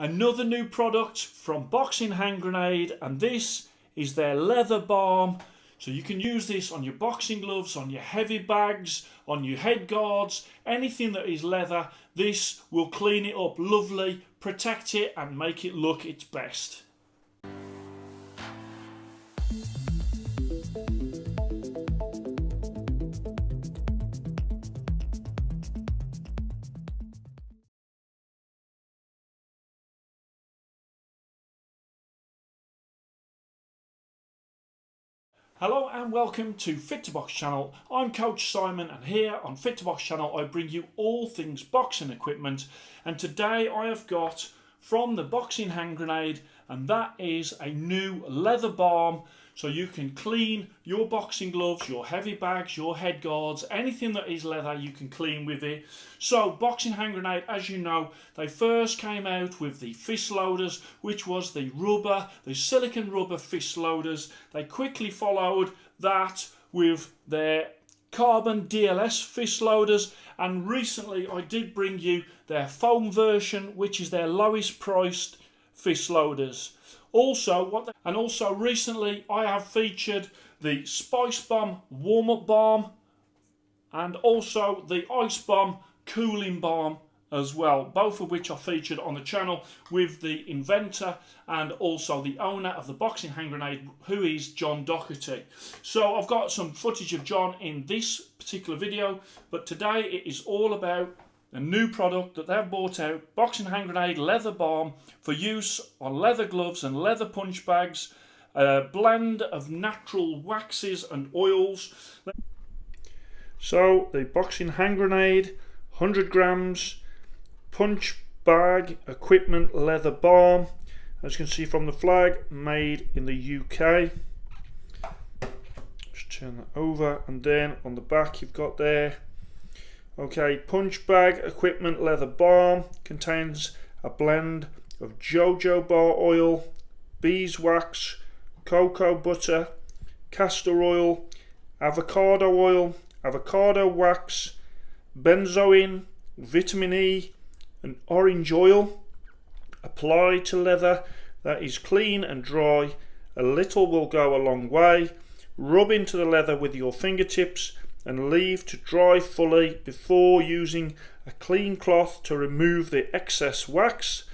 Another new product from Boxing Hand Grenade, and this is their leather balm. So you can use this on your boxing gloves, on your heavy bags, on your head guards, anything that is leather. This will clean it up lovely, protect it and make it look its best. Hello and welcome to Fit to Box channel. I'm Coach Simon, and here on Fit to Box channel I bring you all things boxing equipment, and today I have got from the Boxing Hand Grenade, and that is a new leather balm. So you can clean your boxing gloves, your heavy bags, your head guards, anything that is leather you can clean with it. So Boxing Hand Grenade, as you know, they first came out with the fist loaders, which was the silicone rubber fist loaders. They quickly followed that with their carbon DLS fist loaders, and recently I did bring you their foam version, which is their lowest priced fist loaders. Also recently I have featured the Spice Bomb warm-up balm and also the Ice Bomb cooling balm as well, both of which are featured on the channel with the inventor and also the owner of the Boxing Hand Grenade, who is John Doherty. So I've got some footage of John in this particular video, but today it is all about a new product that they've brought out, Boxing Hand Grenade leather balm for use on leather gloves and leather punch bags, a blend of natural waxes and oils. So the Boxing Hand Grenade 100 grams punch bag equipment leather balm, as you can see from the flag, made in the UK. Just turn that over, and then on the back you've got there, okay, punch bag equipment leather balm contains a blend of jojoba oil, beeswax, cocoa butter, castor oil, avocado wax, benzoin, vitamin E and orange oil. Apply to leather that is clean and dry. A little will go a long way. Rub into the leather with your fingertips and leave to dry fully before using a clean cloth to remove the excess wax.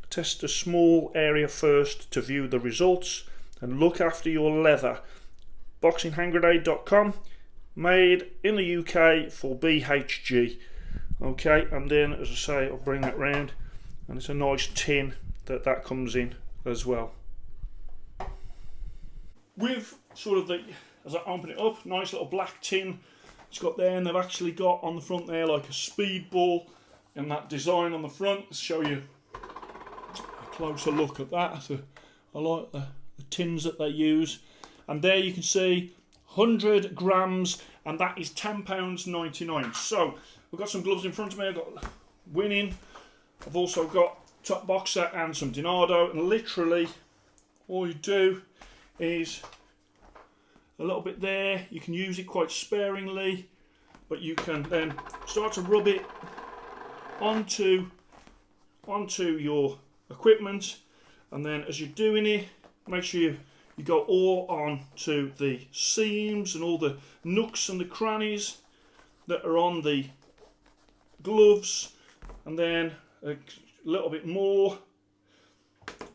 Test a small area first to view the results and look after your leather. BoxingHandGrenade.com, made in the UK for BHG. Okay, and then as I say, I'll bring that round, and it's a nice tin that comes in as well. With sort of the, as I open it up, nice little black tin it's got there, and they've actually got on the front there like a speedball and that design on the front. Let's show you a closer look at that. So I like the tins that they use, and there you can see 100 grams, and that is £10.99. So we've got some gloves in front of me. I've got Winning, I've also got Top Boxer and some Dinardo, and literally all you do is a little bit there. You can use it quite sparingly, but you can then start to rub it onto your equipment, and then as you're doing it, make sure you go all on to the seams and all the nooks and the crannies that are on the gloves, and then a little bit more,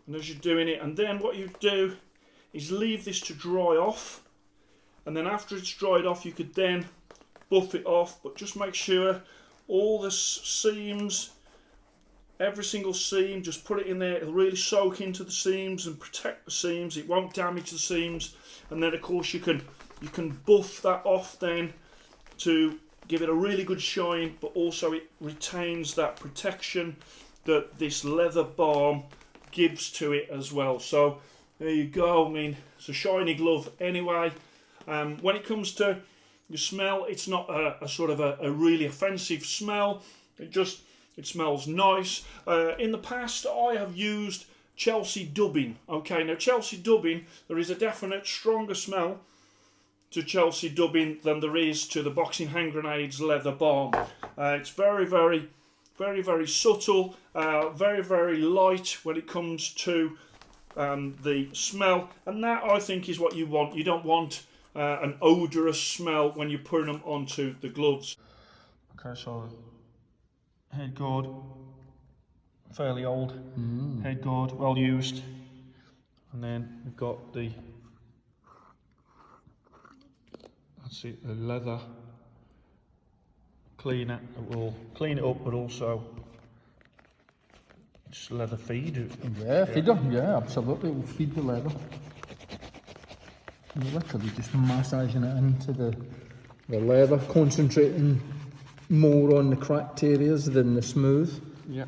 and as you're doing it, and then what you do is leave this to dry off, and then after it's dried off you could then buff it off, but just make sure all the seams, every single seam, just put it in there. It'll really soak into the seams and protect the seams. It won't damage the seams, and then of course you can buff that off then to give it a really good shine, but also it retains that protection that this leather balm gives to it as well. So there you go. I mean, it's a shiny glove anyway. When it comes to the smell, it's not a sort of a really offensive smell. It smells nice. In the past I have used Chelsea dubbing. Okay, now Chelsea dubbing, there is a definite stronger smell to Chelsea dubbing than there is to the Boxing Hand Grenades leather balm. It's very, very very, very subtle, very, very light when it comes to the smell, and that I think is what you want. You don't want an odorous smell when you're putting them onto the gloves. Okay, so head guard, fairly old, head guard, well used, and then we've got the, that's it, the leather cleaner. It will clean it up, but also just leather feed. Yeah, feeder, yeah, absolutely, it will feed the leather. You're literally just massaging it into the leather, concentrating more on the cracked areas than the smooth. Yeah.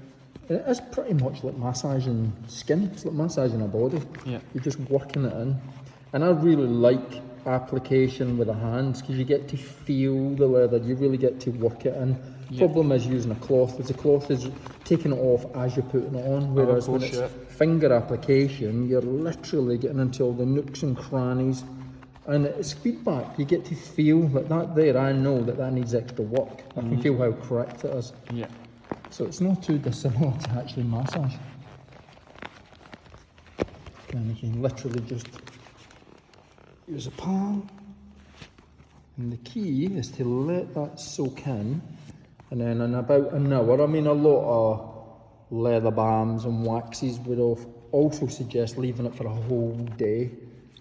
And it is pretty much like massaging skin, it's like massaging a body. Yeah. You're just working it in. And I really like application with the hands because you get to feel the leather, you really get to work it in. Yeah. Problem is using a cloth, is the cloth is taking it off as you're putting it on, whereas when it's finger application, you're literally getting into all the nooks and crannies. And it's feedback, you get to feel that there, I know that needs extra work. I can feel how correct it is. Yeah. So it's not too dissimilar to actually massage. And you can literally just use a palm. And the key is to let that soak in. And then in about an hour, I mean a lot of leather balms and waxes would also suggest leaving it for a whole day.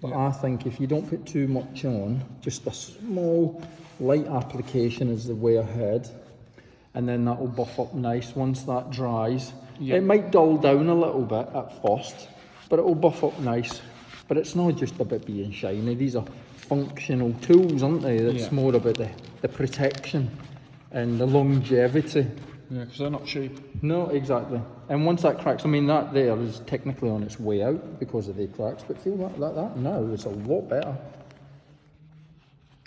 But I think if you don't put too much on, just a small light application is the way ahead, and then that will buff up nice once that dries. It might dull down a little bit at first, but it will buff up nice. But it's not just about being shiny, these are functional tools, aren't they? It's more about the protection and the longevity. Yeah, because they're not cheap. No, exactly. And once that cracks, I mean that there is technically on its way out because of the cracks, but feel that now it's a lot better.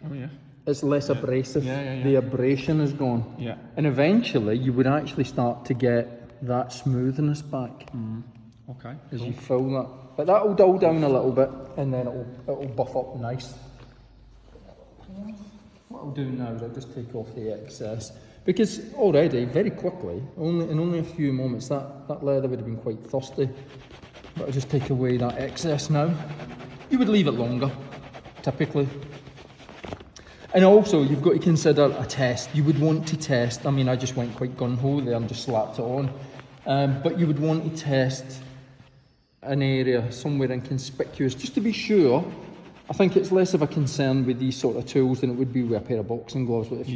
Oh yeah. It's less abrasive. Yeah. The abrasion is gone. Yeah. And eventually you would actually start to get that smoothness back. Okay. As you fill that. But that'll dull down a little bit and then it'll buff up nice. What I'll do now is I'll just take off the excess. Because already, very quickly, in only a few moments, that leather would have been quite thirsty. But I'll just take away that excess now. You would leave it longer, typically. And also, you've got to consider a test. You would want to test, I mean, I just went quite gung-ho there and just slapped it on. But you would want to test an area somewhere inconspicuous, just to be sure. I think it's less of a concern with these sort of tools than it would be with a pair of boxing gloves. But if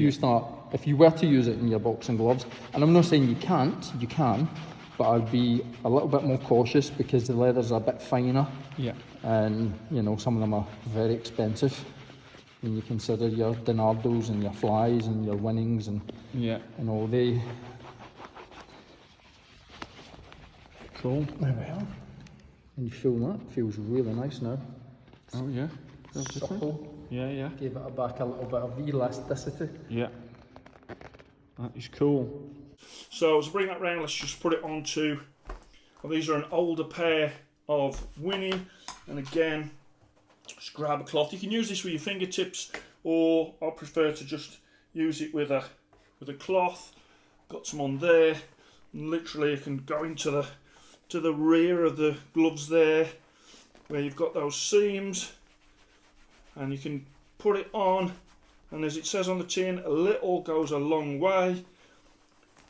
you were to use it in your boxing gloves, and I'm not saying you can't, you can, but I'd be a little bit more cautious because the leathers are a bit finer. Yeah. And you know, some of them are very expensive when you consider your Donardos and your Flies and your Winnings and all they. Cool. There we are. And you feel that? It feels really nice now. Oh yeah. Supple. Yeah. Give it back a little bit of elasticity. Yeah. That is cool. So to bring that round, let's just put it onto. Well, these are an older pair of Winning, and again, just grab a cloth. You can use this with your fingertips, or I prefer to just use it with a cloth. Got some on there. And literally, you can go into the rear of the gloves there, where you've got those seams, and you can put it on, and as it says on the tin, a little goes a long way.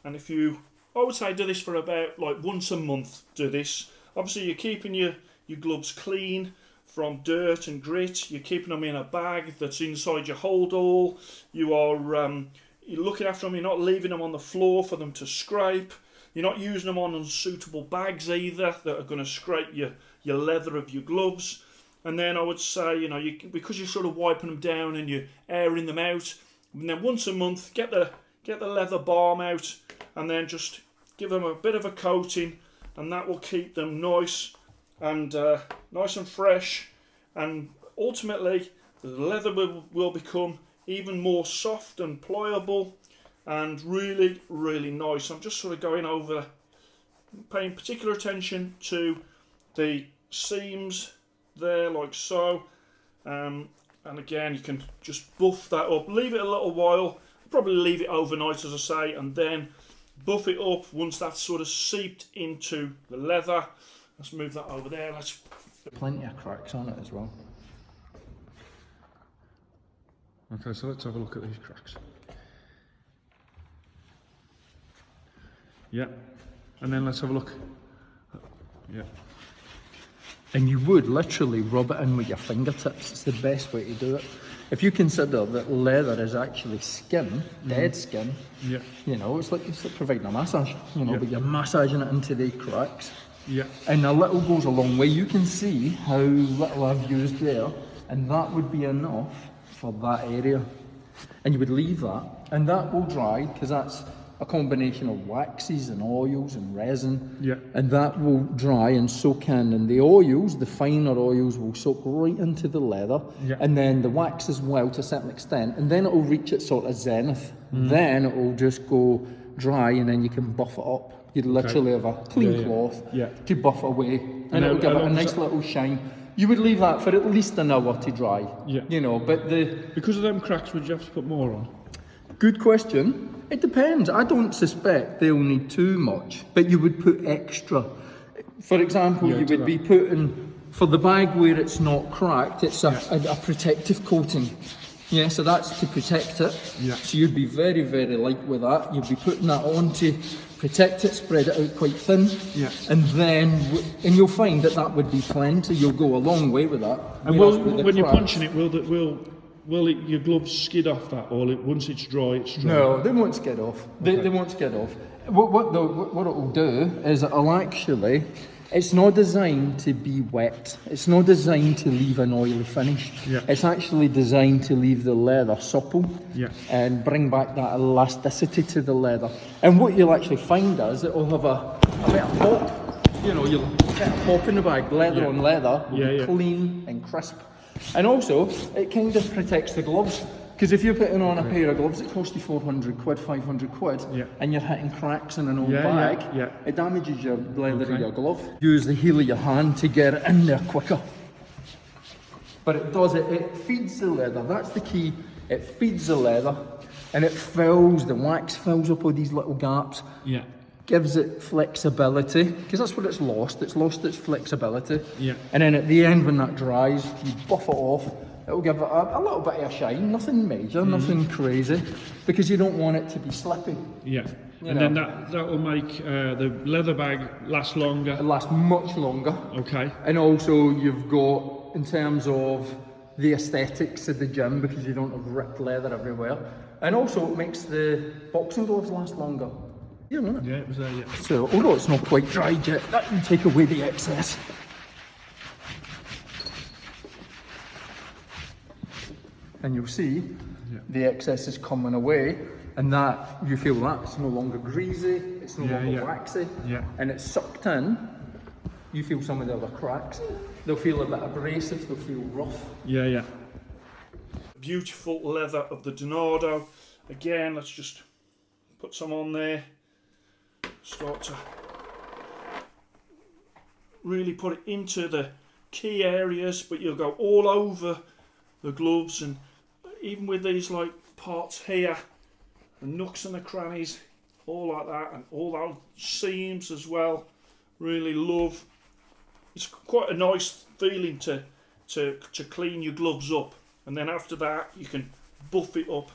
And if you, I would say, do this for about like once a month, do this. Obviously you're keeping your gloves clean from dirt and grit, you're keeping them in a bag that's inside your hold all, you're looking after them, you're not leaving them on the floor for them to scrape. You're not using them on unsuitable bags either that are going to scrape your leather of your gloves. And then I would say, you know, because you're sort of wiping them down and you're airing them out, and then once a month get the leather balm out and then just give them a bit of a coating, and that will keep them nice and fresh. And ultimately, the leather will become even more soft and pliable. And really, really nice. I'm just sort of going over, paying particular attention to the seams there, like so. And again, you can just buff that up. Leave it a little while. Probably leave it overnight, as I say, and then buff it up once that's sort of seeped into the leather. Let's move that over there. Let's plenty of cracks on it as well. Okay, so let's have a look at these cracks. Yeah, and then let's have a look. Yeah. And you would literally rub it in with your fingertips. It's the best way to do it. If you consider that leather is actually skin, dead skin, yeah, you know, it's like providing a massage, you know, yeah, but you're massaging it into the cracks. Yeah. And a little goes a long way. You can see how little I've used there, and that would be enough for that area. And you would leave that, and that will dry, because that's a combination of waxes and oils and resin. Yeah. And that will dry and soak in, and the oils, the finer oils, will soak right into the leather. Yeah. And then the wax as well to a certain extent, and then it will reach its sort of zenith. Then it will just go dry, and then you can buff it up. You'd literally have a clean cloth to buff away, and it'll give it a nice little shine. You would leave that for at least an hour to dry. Yeah. You know, but because of them cracks, would you have to put more on? Good question. It depends. I don't suspect they'll need too much, but you would put extra. For example, you would be putting, for the bag where it's not cracked, it's a protective coating. Yeah, so that's to protect it. Yeah. So you'd be very, very light with that. You'd be putting that on to protect it, spread it out quite thin. Yeah. And then, and you'll find that that would be plenty. You'll go a long way with that. And when you're punching it, will your gloves skid off that, or once it's dry, it's dry? No, they won't skid off. They won't skid off. What it will do is it'll actually, it's not designed to be wet. It's not designed to leave an oily finish. Yeah. It's actually designed to leave the leather supple. Yeah. And bring back that elasticity to the leather. And what you'll actually find is it'll have a bit of pop. You know, you'll get a pop in the bag, leather on leather, will be clean and crisp. And also, it kind of protects the gloves. Because if you're putting on a pair of gloves that cost you 400 quid, 500 quid, and you're hitting cracks in an old bag, it damages your leather of your glove. Use the heel of your hand to get it in there quicker. But it does it, it feeds the leather, that's the key. It feeds the leather, and it fills, the wax fills up all these little gaps. Yeah. Gives it flexibility, because that's what it's lost its flexibility. Yeah. And then at the end when that dries, you buff it off, it'll give it a little bit of a shine, nothing major, nothing crazy, because you don't want it to be slippy. Yeah. And then that will make the leather bag last longer. It lasts much longer. Okay. And also you've got, in terms of the aesthetics of the gym, because you don't have ripped leather everywhere, and also it makes the boxing gloves last longer. Yeah, wasn't it? Yeah, it was there, yeah. So, although it's not quite dried yet, that can take away the excess. And you'll see the excess is coming away, and that, you feel that it's no longer greasy, it's no longer waxy, and it's sucked in. You feel some of the other cracks. They'll feel a bit abrasive, they'll feel rough. Yeah, yeah. Beautiful leather of the Donado. Again, let's just put some on there. Start to really put it into the key areas, but you'll go all over the gloves, and even with these like parts here, the nooks and the crannies, all like that, and all those seams as well. Really love. It's quite a nice feeling to clean your gloves up, and then after that you can buff it up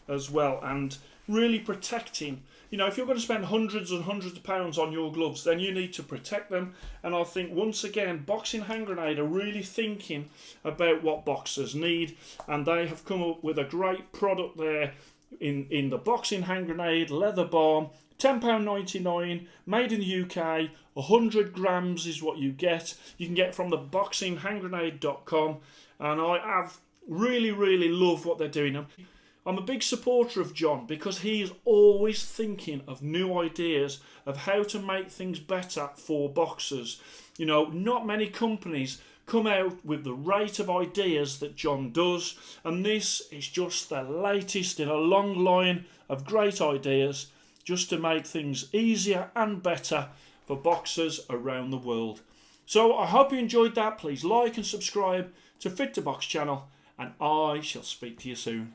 as well, and really protecting. You know, if you're going to spend hundreds and hundreds of pounds on your gloves, then you need to protect them. And I think, once again, Boxing Hand Grenade are really thinking about what boxers need, and they have come up with a great product there in the Boxing Hand Grenade Leather BALM. £10.99, made in the UK, 100 grams is what you get. You can get from the boxinghandgrenade.com, and I have really love what they're doing. I'm a big supporter of John, because he is always thinking of new ideas of how to make things better for boxers. You know, not many companies come out with the rate of ideas that John does, and this is just the latest in a long line of great ideas just to make things easier and better for boxers around the world. So I hope you enjoyed that. Please like and subscribe to Fit to Box channel, and I shall speak to you soon.